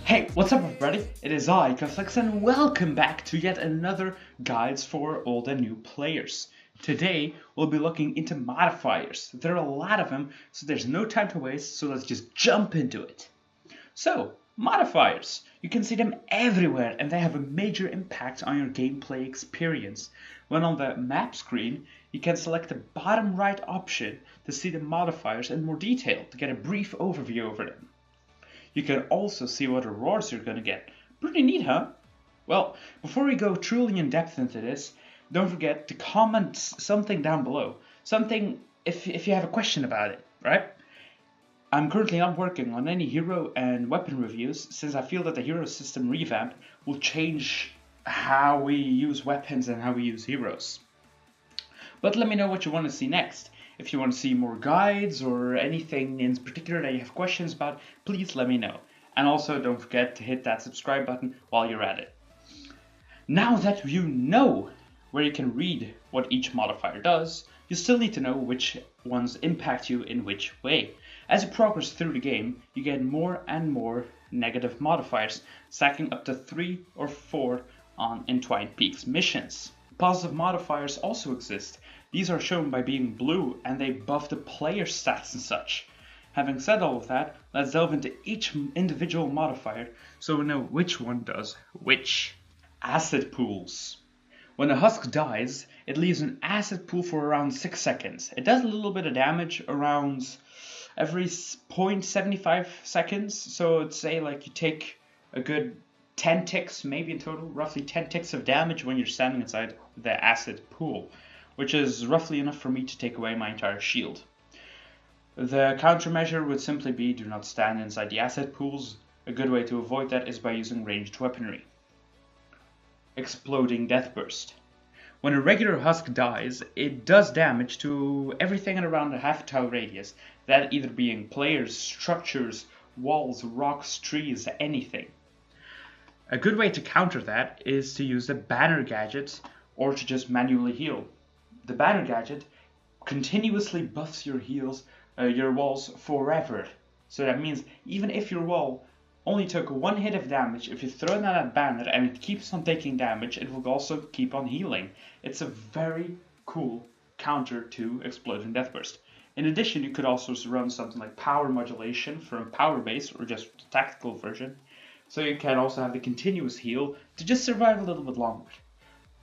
Hey, what's up everybody? It is I, Keflexx, and welcome back to yet another Guides for Old and New Players. Today, we'll be looking into modifiers. There are a lot of them, so there's no time to waste, so let's just jump into it. So, modifiers. You can see them everywhere, and they have a major impact on your gameplay experience. When on the map screen, you can select the bottom right option to see the modifiers in more detail, to get a brief overview over them. You can also see what rewards you're gonna get. Pretty neat, huh? Well, before we go truly in depth into this, don't forget to comment something down below. Something if you have a question about it, right? I'm currently not working on any hero and weapon reviews since I feel that the hero system revamp will change how we use weapons and how we use heroes. But let me know what you want to see next. If you want to see more guides or anything in particular that you have questions about, please let me know. And also don't forget to hit that subscribe button while you're at it. Now that you know where you can read what each modifier does, you still need to know which ones impact you in which way. As you progress through the game, you get more and more negative modifiers, stacking up to 3 or 4 on Entwined Peaks missions. Positive modifiers also exist. These are shown by being blue and they buff the player stats and such. Having said all of that, let's delve into each individual modifier so we know which one does which. Acid pools. When a husk dies, it leaves an acid pool for around 6 seconds. It does a little bit of damage around every 0.75 seconds, so let's say like you take a good 10 ticks, maybe in total, roughly 10 ticks of damage when you're standing inside the acid pool, which is roughly enough for me to take away my entire shield. The countermeasure would simply be do not stand inside the acid pools. A good way to avoid that is by using ranged weaponry. Exploding Death Burst. When a regular husk dies, it does damage to everything in around a half tile radius, that either being players, structures, walls, rocks, trees, anything. A good way to counter that is to use the banner gadget or to just manually heal. The banner gadget continuously buffs your walls forever. So that means even if your wall only took 1 hit of damage, if you throw down that banner and it keeps on taking damage, it will also keep on healing. It's a very cool counter to Exploding Death Burst. In addition, you could also run something like power modulation from power base or just the tactical version. So you can also have the continuous heal to just survive a little bit longer.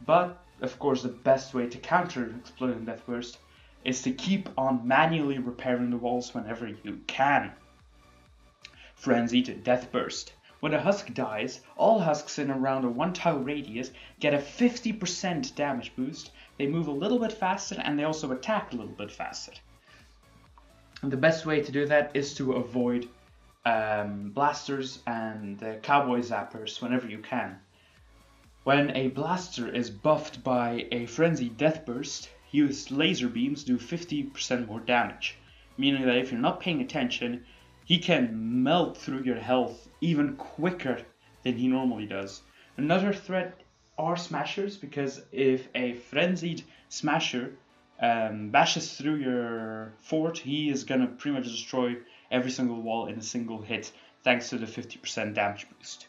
But of course, the best way to counter Exploding Death Burst is to keep on manually repairing the walls whenever you can. Frenzied Death Burst. When a husk dies, all husks in around a 1 tile radius get a 50% damage boost. They move a little bit faster and they also attack a little bit faster. And the best way to do that is to avoid blasters and cowboy zappers whenever you can. When a blaster is buffed by a frenzied death burst, his laser beams do 50% more damage, meaning that if you're not paying attention, he can melt through your health even quicker than he normally does. Another threat are smashers, because if a frenzied smasher bashes through your fort, he is gonna pretty much destroy every single wall in a single hit, thanks to the 50% damage boost.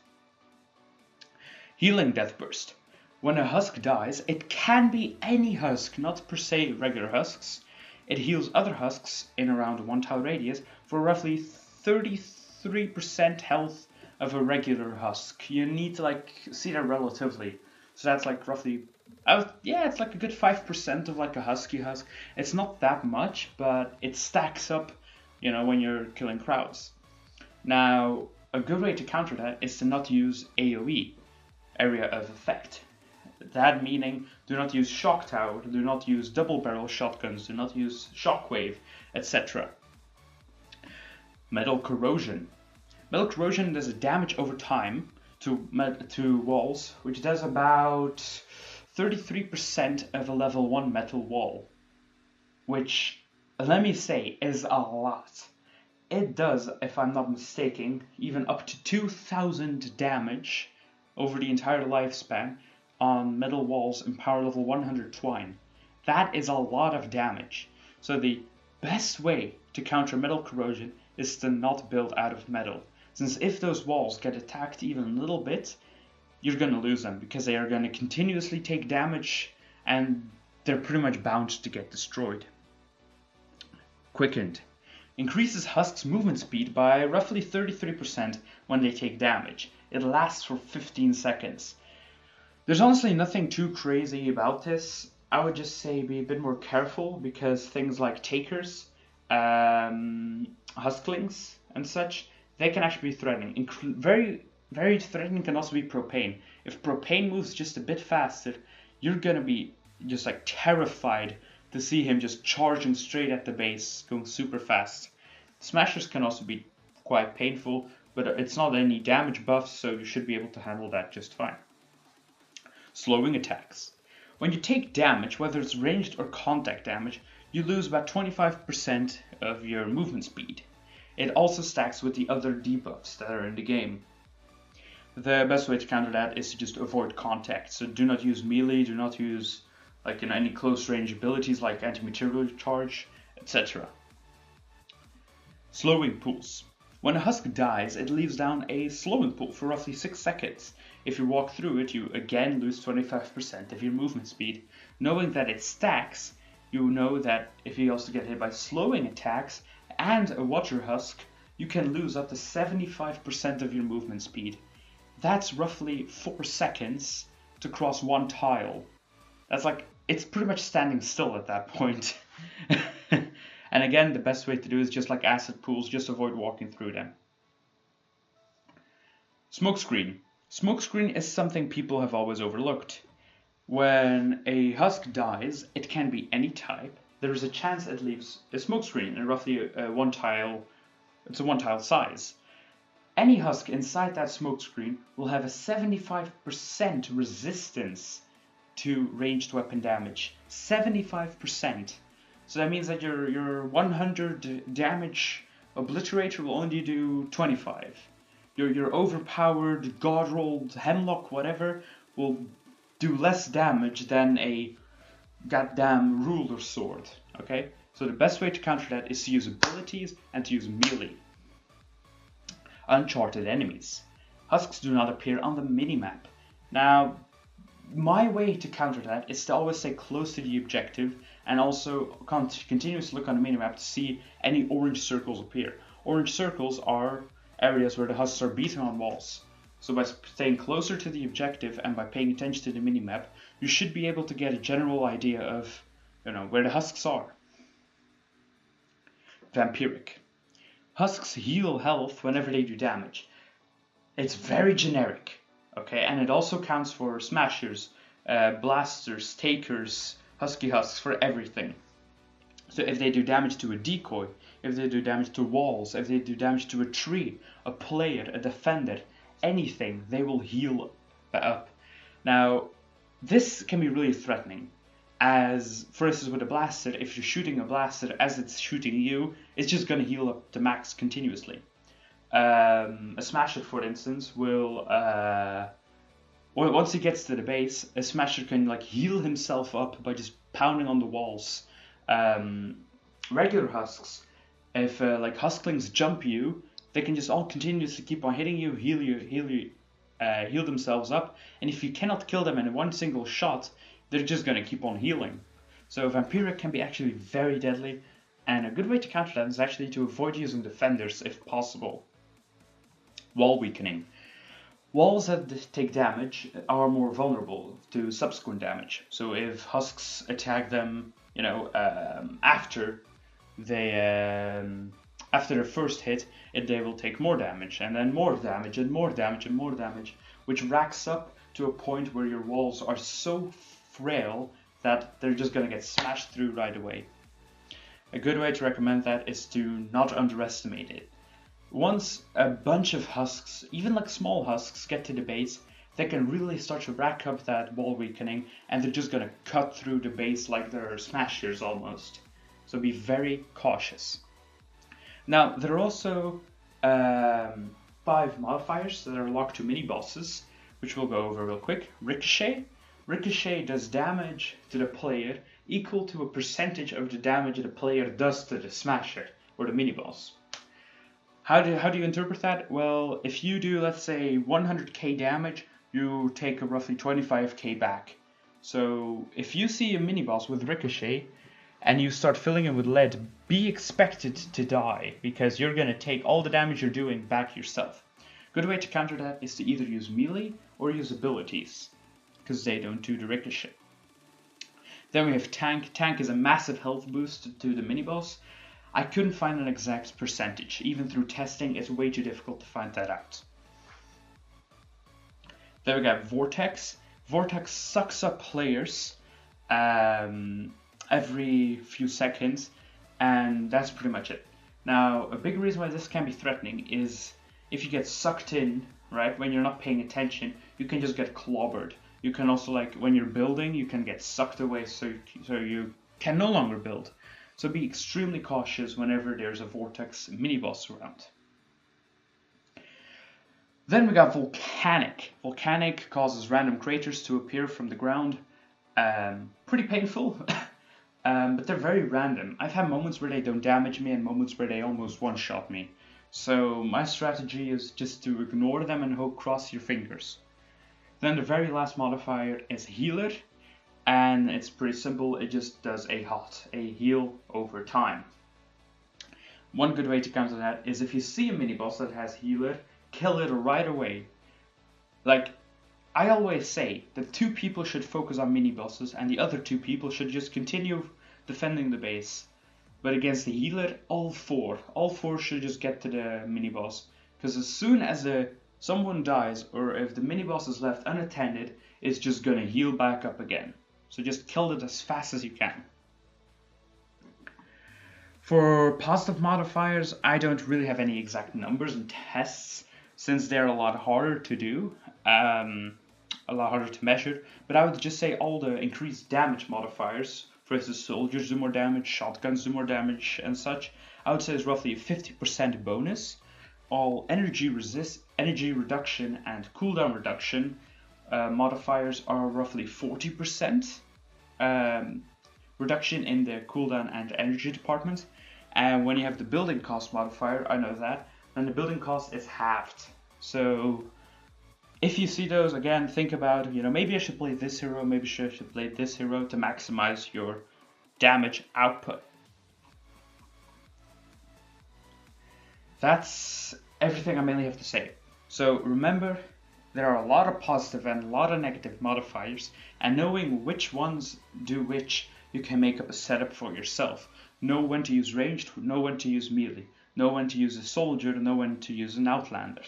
Healing Death Burst. When a husk dies, it can be any husk, not per se regular husks. It heals other husks in around a 1 tile radius for roughly 33% health of a regular husk. You need to see that relatively. So that's like roughly, it's like a good 5% of like a husky husk. It's not that much, but it stacks up, when you're killing crowds. Now, a good way to counter that is to not use AoE, area of effect. That meaning, do not use shock tower, do not use double barrel shotguns, do not use shockwave, etc. Metal corrosion. Metal corrosion does a damage over time to walls, which does about 33% of a level 1 metal wall, which, let me say, is a lot. It does, if I'm not mistaken, even up to 2000 damage over the entire lifespan on metal walls in power level 100 twine. That is a lot of damage. So the best way to counter metal corrosion is to not build out of metal. since if those walls get attacked even a little bit, you're going to lose them, because they are going to continuously take damage and they're pretty much bound to get destroyed. Quickened. Increases husks' movement speed by roughly 33% when they take damage. It lasts for 15 seconds. There's honestly nothing too crazy about this. I would just say be a bit more careful, because things like takers, husklings and such, they can actually be threatening. Very, very threatening can also be propane. If propane moves just a bit faster, you're gonna be just like terrified to see him just charging straight at the base, going super fast. Smashers can also be quite painful, but it's not any damage buffs, so you should be able to handle that just fine. Slowing attacks. When you take damage, whether it's ranged or contact damage, you lose about 25% of your movement speed. It also stacks with the other debuffs that are in the game. The best way to counter that is to just avoid contact. So do not use melee, do not use any close range abilities like anti-material charge, etc. Slowing pools. When a husk dies, it leaves down a slowing pool for roughly 6 seconds. If you walk through it, you again lose 25% of your movement speed. Knowing that it stacks, you know that if you also get hit by slowing attacks and a watcher husk, you can lose up to 75% of your movement speed. That's roughly 4 seconds to cross one tile. That's it's pretty much standing still at that point. And again, the best way to do is just like acid pools, just avoid walking through them. Smokescreen. Smokescreen is something people have always overlooked. When a husk dies, it can be any type. There is a chance it leaves a smokescreen in roughly a one tile size. Any husk inside that smokescreen will have a 75% resistance to ranged weapon damage. 75%. So that means that your 100 damage obliterator will only do 25. Your overpowered, god-rolled hemlock, whatever, will do less damage than a goddamn ruler sword. Okay? So the best way to counter that is to use abilities and to use melee. Uncharted enemies. Husks do not appear on the minimap. Now, my way to counter that is to always stay close to the objective and also continuously look on the minimap to see any orange circles appear. Orange circles are areas where the husks are beaten on walls. So by staying closer to the objective and by paying attention to the minimap, you should be able to get a general idea of where the husks are. Vampiric. Husks heal health whenever they do damage. It's very generic, okay, and it also counts for smashers, blasters, takers, husky husks, for everything. So if they do damage to a decoy, if they do damage to walls, if they do damage to a tree, a player, a defender, anything, they will heal up. Now, this can be really threatening, as, for instance, with a blaster, if you're shooting a blaster as it's shooting you, it's just going to heal up to max continuously. A smasher, for instance, will, once he gets to the base, a smasher can heal himself up by just pounding on the walls. Regular husks, if husklings jump you, they can just all continuously keep on hitting you, heal themselves up, and if you cannot kill them in one single shot, they're just going to keep on healing. So Vampiric can be actually very deadly, and a good way to counter that is actually to avoid using defenders if possible. Wall weakening. Walls that take damage are more vulnerable to subsequent damage. So if husks attack them, after their first hit, they will take more damage, and then more damage, and more damage, and more damage, which racks up to a point where your walls are so frail that they're just going to get smashed through right away. A good way to recommend that is to not underestimate it. Once a bunch of husks, even small husks, get to the base, they can really start to rack up that wall weakening, and they're just going to cut through the base like they're smashers almost. So be very cautious. Now, there are also 5 modifiers that are locked to mini-bosses, which we'll go over real quick. Ricochet. Ricochet does damage to the player equal to a percentage of the damage the player does to the smasher, or the mini-boss. How do you interpret that? Well, if you do, let's say, 100k damage, you take a roughly 25k back. So if you see a mini boss with ricochet and you start filling it with lead, be expected to die, because you're going to take all the damage you're doing back yourself. Good way to counter that is to either use melee or use abilities, because they don't do the ricochet. Then we have tank. Tank is a massive health boost to the mini boss. I couldn't find an exact percentage. Even through testing, it's way too difficult to find that out. Then we got Vortex. Vortex sucks up players every few seconds, and that's pretty much it. Now, a big reason why this can be threatening is if you get sucked in, right, when you're not paying attention, you can just get clobbered. You can also, like, when you're building, you can get sucked away, so you can no longer build. So be extremely cautious whenever there's a Vortex mini-boss around. Then we got Volcanic. Volcanic causes random craters to appear from the ground. Pretty painful, but they're very random. I've had moments where they don't damage me and moments where they almost one-shot me. So my strategy is just to ignore them and hope, cross your fingers. Then the very last modifier is Healer, and it's pretty simple. It just does a heal over time. One good way to counter that is if you see a mini boss that has Healer, kill it right away. Like, I always say that 2 people should focus on mini bosses and the other 2 people should just continue defending the base. But against the Healer, all four should just get to the mini boss, because as soon as someone dies, or if the mini boss is left unattended, it's just gonna heal back up again. So just kill it as fast as you can. For positive modifiers, I don't really have any exact numbers and tests, since they're a lot harder to do, a lot harder to measure. But I would just say all the increased damage modifiers, for instance, soldiers do more damage, shotguns do more damage, and such, I would say is roughly a 50% bonus. All energy reduction and cooldown reduction modifiers are roughly 40% reduction in the cooldown and energy department. And when you have the building cost modifier, I know that, then the building cost is halved. So if you see those, again, think about, maybe I should play this hero, maybe I should play this hero to maximize your damage output. That's everything I mainly have to say. So remember, there are a lot of positive and a lot of negative modifiers, and knowing which ones do which, you can make up a setup for yourself. Know when to use ranged, know when to use melee, know when to use a soldier, know when to use an outlander.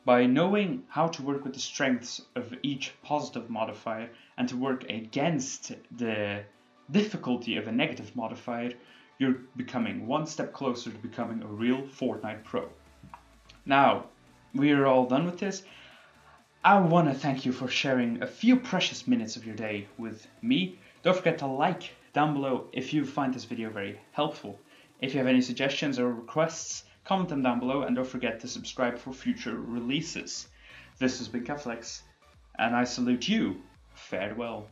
By knowing how to work with the strengths of each positive modifier and to work against the difficulty of a negative modifier, you're becoming one step closer to becoming a real Fortnite pro. Now, we are all done with this. I want to thank you for sharing a few precious minutes of your day with me. Don't forget to like down below if you find this video very helpful. If you have any suggestions or requests, comment them down below, and don't forget to subscribe for future releases. This has been Keflexx, and I salute you. Farewell.